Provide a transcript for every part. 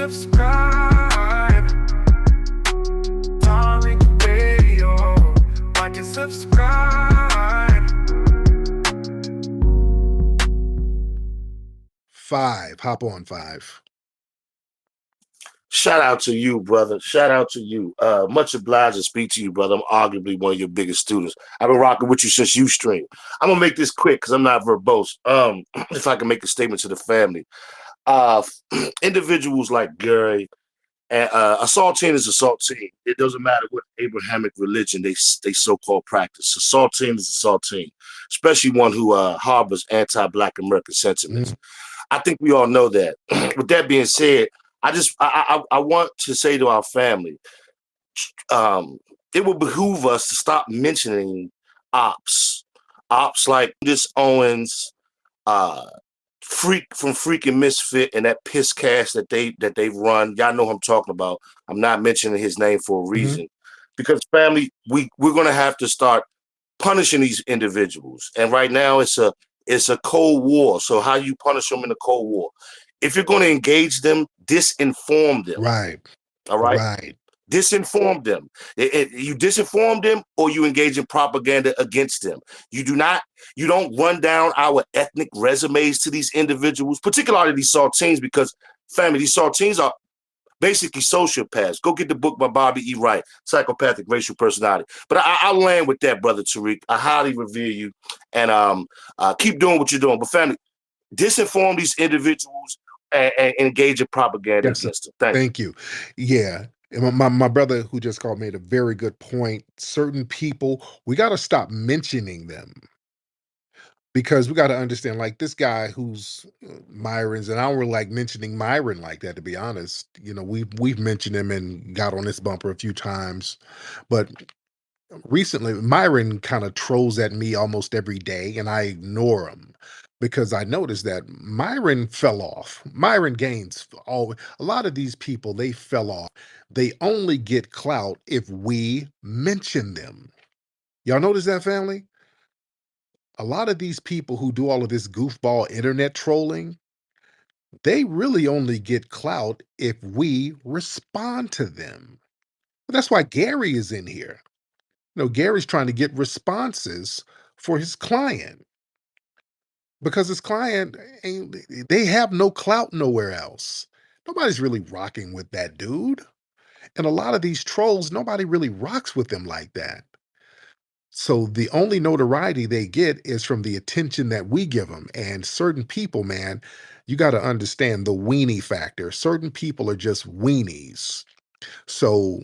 subscribe. Tariq Radio. Like and subscribe. 5. Hop on 5. Shout out to you, brother. Shout out to you. Much obliged to speak to you, brother. I'm arguably one of your biggest students. I've been rocking with you since you stream. I'm gonna make this quick because I'm not verbose. If I can make a statement to the family. Individuals like Gary and assaulting is assaulting. It doesn't matter what Abrahamic religion they so-called practice. Assaulting is assaulting, especially one who harbors anti-Black American sentiments. I think we all know that. With that being said, I want to say to our family, it will behoove us to stop mentioning ops like this Owens, Freak from Freaking Misfit, and that piss cast that they've run. Y'all know who I'm talking about. I'm not mentioning his name for a reason, because family, we're gonna have to start punishing these individuals. And right now, it's a Cold War. So how you punish them in the Cold War? If you're going to engage them, disinform them. Right. All right. Right. Disinform them. You disinform them, or you engage in propaganda against them. You don't run down our ethnic resumes to these individuals, particularly these saltines, because family, these saltines are basically sociopaths. Go get the book by Bobby E. Wright, Psychopathic Racial Personality. But I'll land with that, brother Tariq. I highly revere you, and keep doing what you're doing. But family, disinform these individuals and engage in propaganda against them. Thank you. Yeah. My brother who just called made a very good point. Certain people, we got to stop mentioning them, because we got to understand, like this guy who's Myron's, and I don't really like mentioning Myron like that, to be honest. You know, we've mentioned him and got on this bumper a few times, but recently Myron kind of trolls at me almost every day, and I ignore him because I noticed that Myron fell off. Myron Gaines, a lot of these people, they fell off. They only get clout if we mention them. Y'all notice that, family? A lot of these people who do all of this goofball internet trolling, they really only get clout if we respond to them. That's why Gary is in here. You know, Gary's trying to get responses for his client, because his client, they have no clout nowhere else. Nobody's really rocking with that dude. And a lot of these trolls, nobody really rocks with them like that. So the only notoriety they get is from the attention that we give them. And certain people, man, you got to understand the weenie factor. Certain people are just weenies. So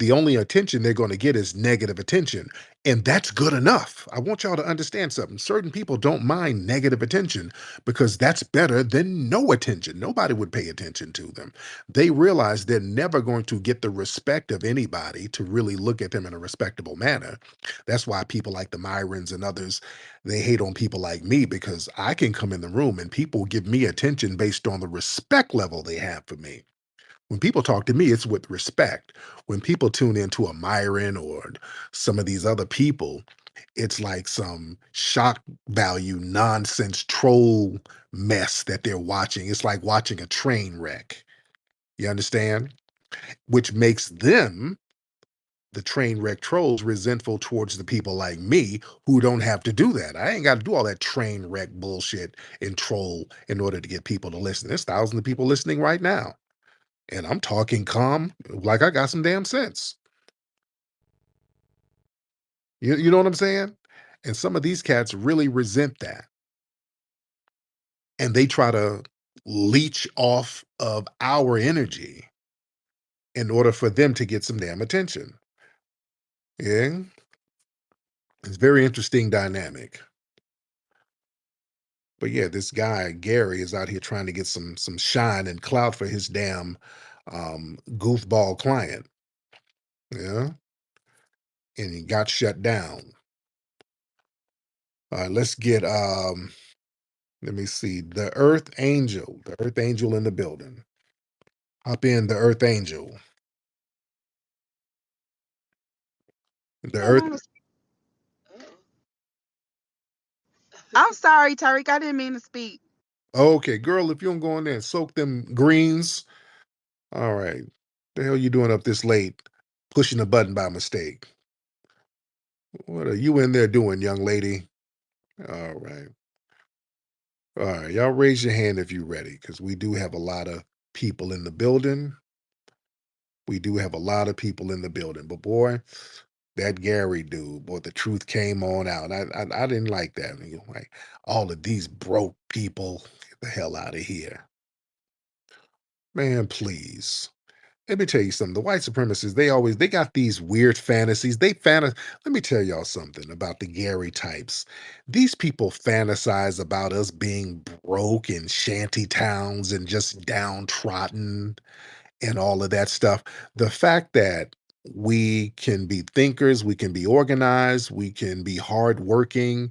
the only attention they're going to get is negative attention. And that's good enough. I want y'all to understand something. Certain people don't mind negative attention because that's better than no attention. Nobody would pay attention to them. They realize they're never going to get the respect of anybody to really look at them in a respectable manner. That's why people like the Myrons and others, they hate on people like me, because I can come in the room and people give me attention based on the respect level they have for me. When people talk to me, it's with respect. When people tune into a Myron or some of these other people, it's like some shock value nonsense troll mess that they're watching. It's like watching a train wreck. You understand? Which makes them, the train wreck trolls, resentful towards the people like me who don't have to do that. I ain't got to do all that train wreck bullshit and troll in order to get people to listen. There's thousands of people listening right now. And I'm talking calm, like I got some damn sense. You know what I'm saying? And some of these cats really resent that. And they try to leech off of our energy in order for them to get some damn attention. Yeah? It's a very interesting dynamic. But yeah, this guy, Gary, is out here trying to get some shine and clout for his damn goofball client. Yeah? And he got shut down. All right, let's get let me see, the Earth Angel in the building. Hop in, the Earth Angel. The Earth. I'm sorry, Tariq. I didn't mean to speak. Okay, girl, if you don't go in there and soak them greens, All right. The hell you doing up this late, pushing a button by mistake? What are you in there doing, young lady? All right. All right. Y'all raise your hand if you're ready, because we do have a lot of people in the building. We do have a lot of people in the building. But boy, that Gary dude, boy, the truth came on out. I didn't like that. You know, like all of these broke people, get the hell out of here. Man, please. Let me tell you something. The white supremacists, they got these weird fantasies. Let me tell y'all something about the Gary types. These people fantasize about us being broke in shanty towns and just downtrodden and all of that stuff. The fact that we can be thinkers, we can be organized, we can be hardworking.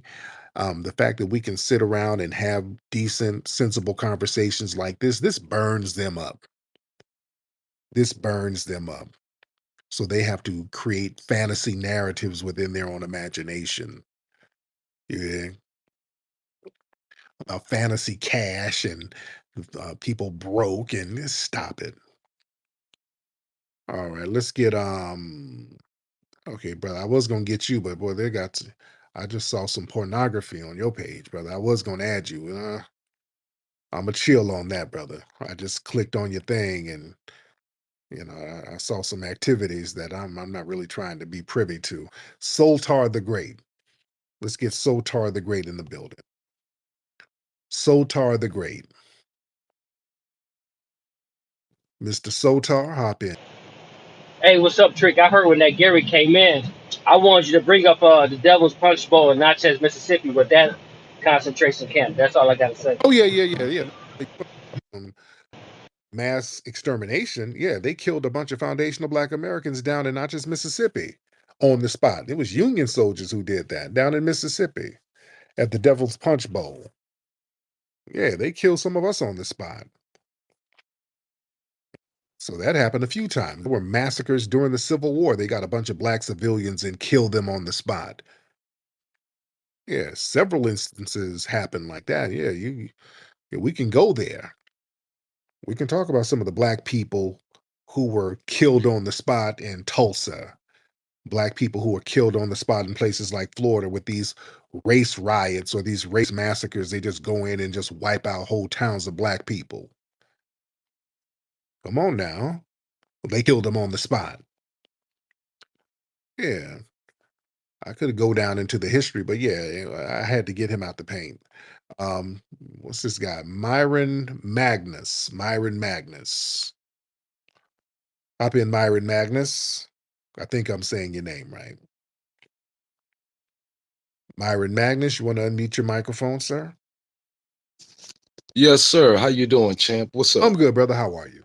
The fact that we can sit around and have decent, sensible conversations like this burns them up. This burns them up. So they have to create fantasy narratives within their own imagination. Yeah, about fantasy cash and people broke and stop it. All right, let's get okay, brother. I was gonna get you, but boy, I just saw some pornography on your page, brother. I was gonna add you. I'm a chill on that, brother. I just clicked on your thing and I saw some activities that I'm not really trying to be privy to. Soltar the Great. Let's get Sotar the Great in the building. Sotar the Great. Mr. Sotar, hop in. Hey, what's up, Trick? I heard when that Gary came in, I wanted you to bring up the Devil's Punch Bowl and not just Mississippi, but that concentration camp. That's all I got to say. Oh, yeah, yeah, yeah, yeah. They put, um, mass extermination. Yeah, they killed a bunch of foundational Black Americans down in not just Mississippi on the spot. It was Union soldiers who did that down in Mississippi at the Devil's Punch Bowl. Yeah, they killed some of us on the spot. So that happened a few times. There were massacres during the Civil War. They got a bunch of Black civilians and killed them on the spot. Yeah, several instances happen like that. Yeah, we can go there. We can talk about some of the Black people who were killed on the spot in Tulsa. Black people who were killed on the spot in places like Florida with these race riots or these race massacres. They just go in and just wipe out whole towns of Black people. Come on now. They killed them on the spot. Yeah. I could go down into the history, but yeah, I had to get him out the paint. What's this guy? Myron Magnus. Myron Magnus. Hop in, Myron Magnus. I think I'm saying your name right. Myron Magnus, you want to unmute your microphone, sir? Yes, sir. How you doing, champ? What's up? I'm good, brother. How are you?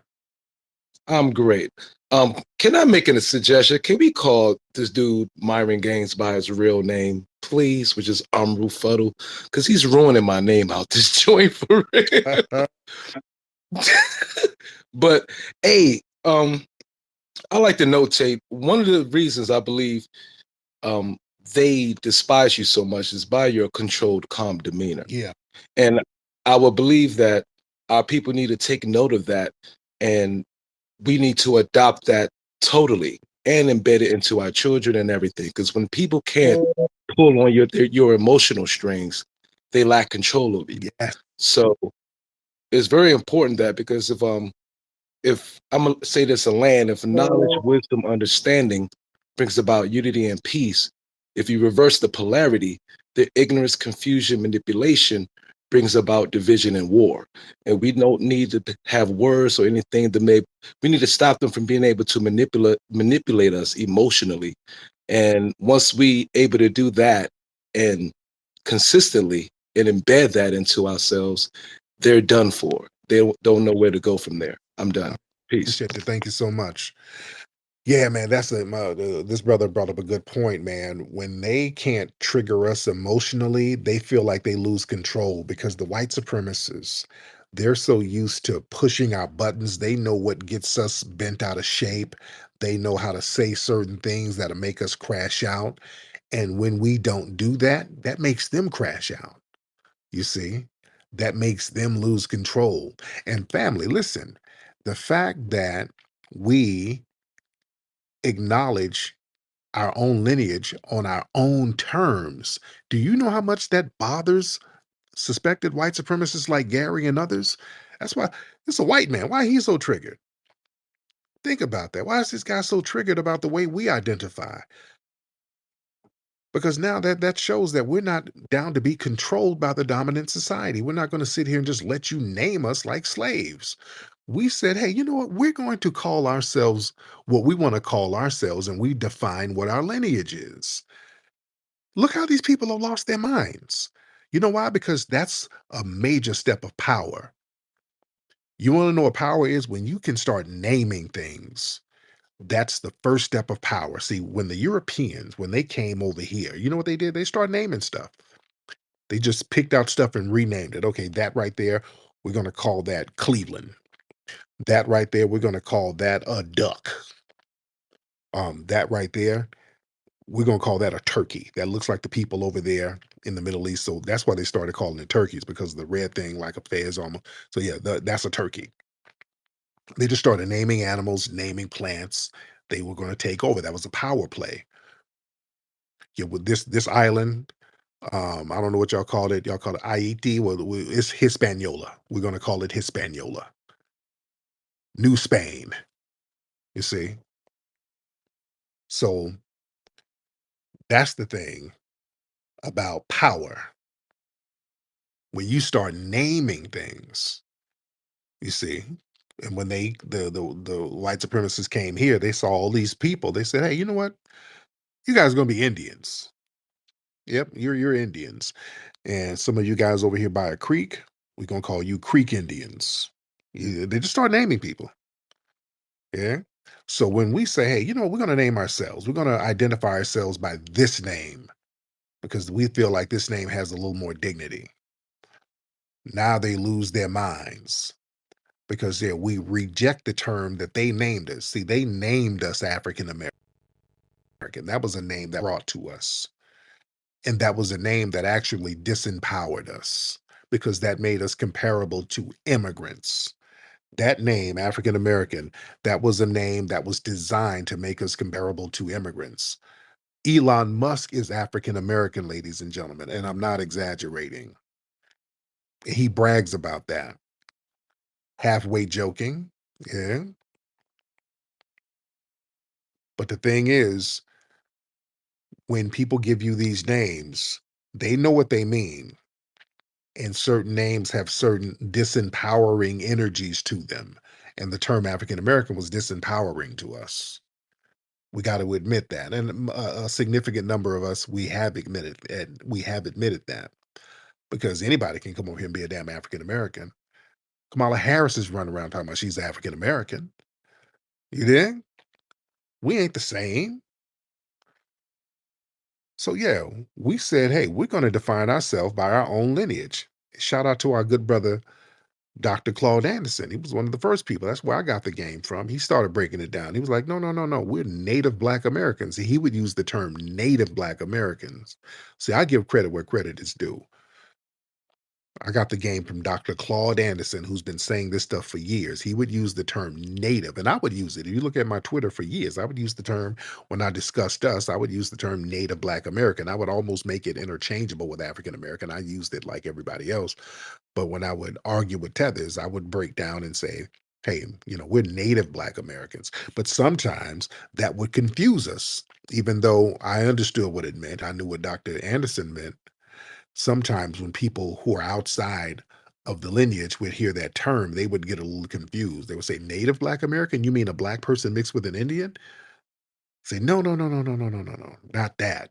I'm great. Can I make a suggestion? Can we call this dude Myron Gaines by his real name, please, which is Amru Fuddle? Because he's ruining my name out this joint for real. But hey, I like to notate one of the reasons I believe they despise you so much is by your controlled, calm demeanor. Yeah. And I would believe that our people need to take note of that, and we need to adopt that totally and embed it into our children and everything. Because when people can't pull on your emotional strings, they lack control over you. Yes. So it's very important that, because if I'm gonna say this, a land, if knowledge, wisdom, understanding brings about unity and peace, if you reverse the polarity, the ignorance, confusion, manipulation brings about division and war. And we don't need to have words or anything we need to stop them from being able to manipulate us emotionally. And once we able to do that and consistently and embed that into ourselves, they're done for. They don't know where to go from there. I'm done. Peace. Appreciate it. Thank you so much. Yeah, man, this brother brought up a good point, man. When they can't trigger us emotionally, they feel like they lose control because the white supremacists, they're so used to pushing our buttons. They know what gets us bent out of shape. They know how to say certain things that'll make us crash out. And when we don't do that, that makes them crash out. You see, that makes them lose control. And family, listen, The fact that we acknowledge our own lineage on our own terms, do you know how much that bothers suspected white supremacists like Gary and others? That's why it's a white man. Why he's so triggered? Think about that. Why is this guy so triggered about the way we identify? Because now that shows that we're not down to be controlled by the dominant society. We're not going to sit here and just let you name us like slaves. We said, hey, you know what? We're going to call ourselves what we want to call ourselves, and we define what our lineage is. Look how these people have lost their minds. You know why? Because that's a major step of power. You want to know what power is? When you can start naming things. That's the first step of power. See, when the Europeans, when they came over here, you know what they did? They started naming stuff. They just picked out stuff and renamed it. Okay, that right there, we're going to call that Cleveland. That right there, we're going to call that a duck. That right there, we're going to call that a turkey. That looks like the people over there in the Middle East. So that's why they started calling it turkeys, because of the red thing, like a fez almost. So yeah, that's a turkey. They just started naming animals, naming plants. They were going to take over. That was a power play. Yeah, with this island, I don't know what y'all called it. Y'all call it Haiti. Well, it's Hispaniola. We're going to call it Hispaniola. New Spain. You see? So that's the thing about power. When you start naming things, you see, and when the white supremacists came here, they saw all these people. They said, "Hey, you know what? You guys are going to be Indians. Yep, you're Indians, and some of you guys over here by a creek, we're gonna call you Creek Indians." They just start naming people. Yeah. So when we say, "Hey, you know, we're gonna name ourselves. We're gonna identify ourselves by this name because we feel like this name has a little more dignity." Now they lose their minds because yeah, we reject the term that they named us. See, they named us African American. That was a name that brought to us. And that was a name that actually disempowered us because that made us comparable to immigrants. That name, African American, that was a name that was designed to make us comparable to immigrants. Elon Musk is African American, ladies and gentlemen, and I'm not exaggerating. He brags about that. Halfway joking, yeah. But the thing is, when people give you these names, they know what they mean. And certain names have certain disempowering energies to them. And the term African American was disempowering to us. We got to admit that. And a significant number of us, we have admitted that because anybody can come over here and be a damn African American. Kamala Harris is running around talking about she's African American. You dig? We ain't the same. So yeah, we said, hey, we're going to define ourselves by our own lineage. Shout out to our good brother Dr. Claude Anderson. He was one of the first people. That's where I got the game from. He started breaking it down. He was like, no, no, no, no. We're Native Black Americans. He would use the term Native Black Americans. See, I give credit where credit is due. I got the game from Dr. Claude Anderson, who's been saying this stuff for years. He would use the term native, and I would use it. If you look at my Twitter for years, I would use the term, when I discussed us, I would use the term Native Black American. I would almost make it interchangeable with African American. I used it like everybody else. But when I would argue with Tethers, I would break down and say, hey, you know, we're Native Black Americans. But sometimes that would confuse us, even though I understood what it meant. I knew what Dr. Anderson meant. Sometimes when people who are outside of the lineage would hear that term, they would get a little confused. They would say, Native Black American? You mean a black person mixed with an Indian? Say, no, no, no, no, no, no, no, no, no, not that.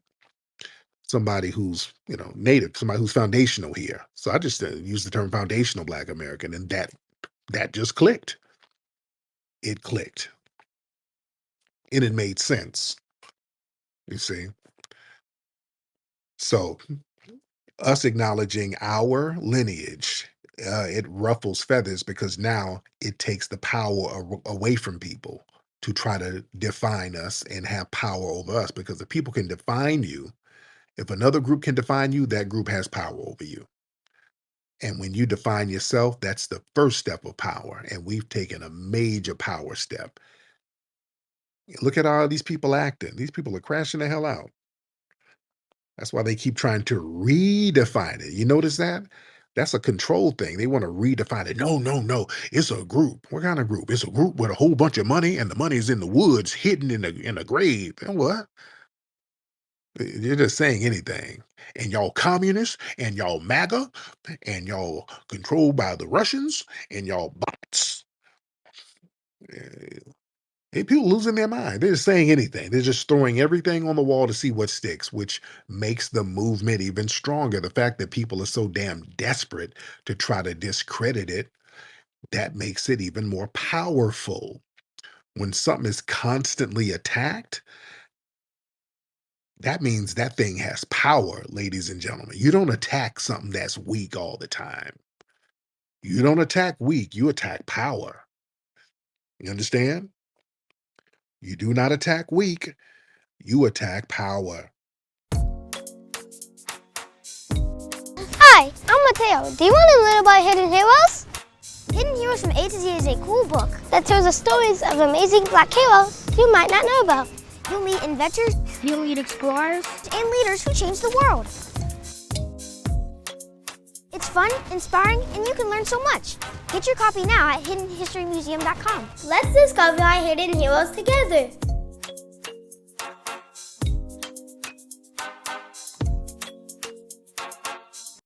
Somebody who's, you know, native, somebody who's foundational here. So I just use the term foundational Black American, and that just clicked. It clicked. And it made sense. You see? So us acknowledging our lineage, it ruffles feathers because now it takes the power away from people to try to define us and have power over us. Because if people can define you, if another group can define you, that group has power over you. And when you define yourself, that's the first step of power. And we've taken a major power step. Look at all these people acting. These people are crashing the hell out. That's why they keep trying to redefine it. You notice that? That's a control thing. They want to redefine it. No, no, no. It's a group. What kind of group? It's a group with a whole bunch of money, and the money is in the woods, hidden in a grave. And what? You're just saying anything. And y'all communists, and y'all MAGA, and y'all controlled by the Russians, and y'all bots. Hey, people losing their mind. They're just saying anything. They're just throwing everything on the wall to see what sticks, which makes the movement even stronger. The fact that people are so damn desperate to try to discredit it, that makes it even more powerful. When something is constantly attacked, that means that thing has power, ladies and gentlemen. You don't attack something that's weak all the time. You don't attack weak, you attack power. You understand? You do not attack weak, you attack power. Hi, I'm Mateo. Do you want to learn about Hidden Heroes? Hidden Heroes from A to Z is a cool book that tells the stories of amazing black heroes you might not know about. You'll meet inventors, you'll meet explorers, and leaders who change the world. It's fun, inspiring, and you can learn so much. Get your copy now at hiddenhistorymuseum.com. Let's discover our hidden heroes together.